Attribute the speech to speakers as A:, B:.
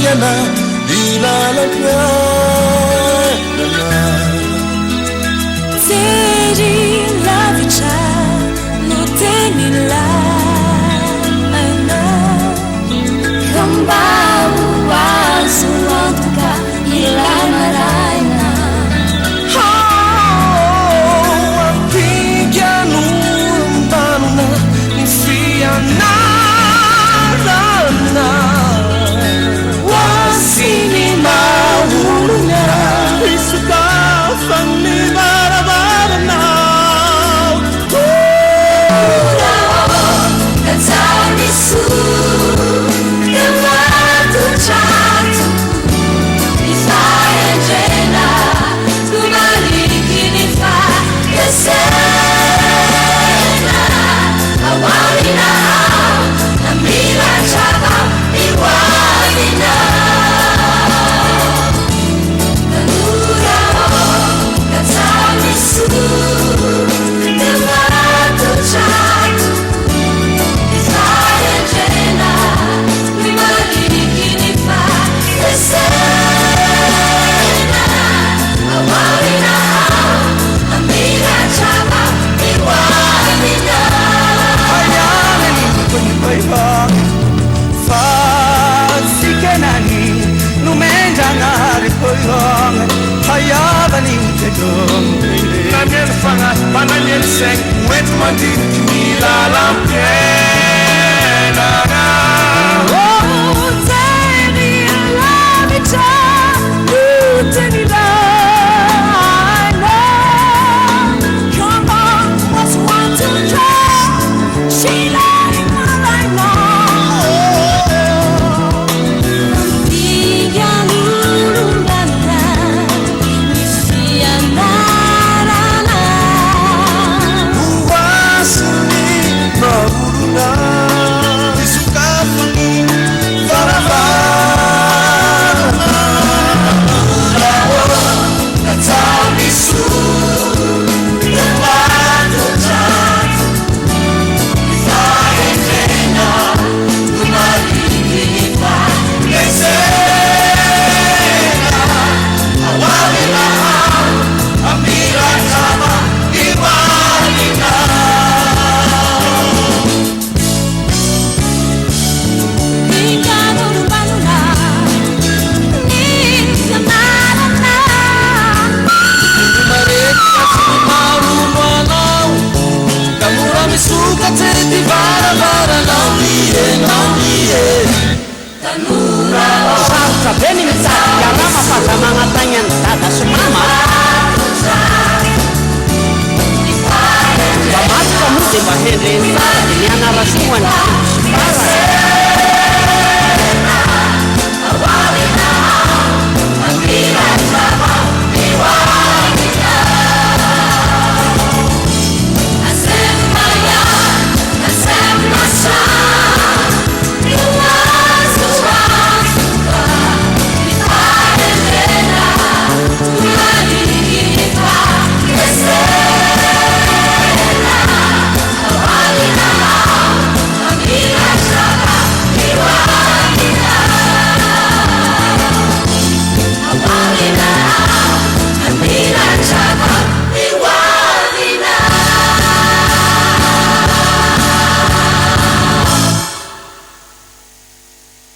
A: yana dilalapyanana
B: Teri lavicha no tenila ana Kambau wasuantuka ilamaraina
A: Ampigianurumbanuna nifianarana Wasini mauluna Isukafani barabarana
B: Katanisu Kematu chatu Isaya jena Kumaliki nifa Kesena Awalina Amila chaba Iwalina Kanura Katanisu Kematu chatu Isaya jena Kumaliki nifa Kesena Awalina Amila chaba Iwalina
A: Hayanani kunibaiba Fasikenani numenjangari koyong Hayabani tegong Nanyen fanga pananyen seng Wet mandi nilalampienana
B: Oh, Teni lavicha Teni lana Come on, what's one to try She like my life now Tiga lululana Misia narana
A: Uwasuni mauluna Isukafani barabarana Katanisu Kematu chatu Isaya jena Kumaliki nifa Kesena Awalina Amira chaba Iwalina
B: Tiga lululana Misia narana
A: Mareka sumarumanau Kamurami suka teti bara-bara Naulie
C: Sa bening sa yarama pa sa mga tanyan tata sumama Bamat kamu di bahin sa dinyana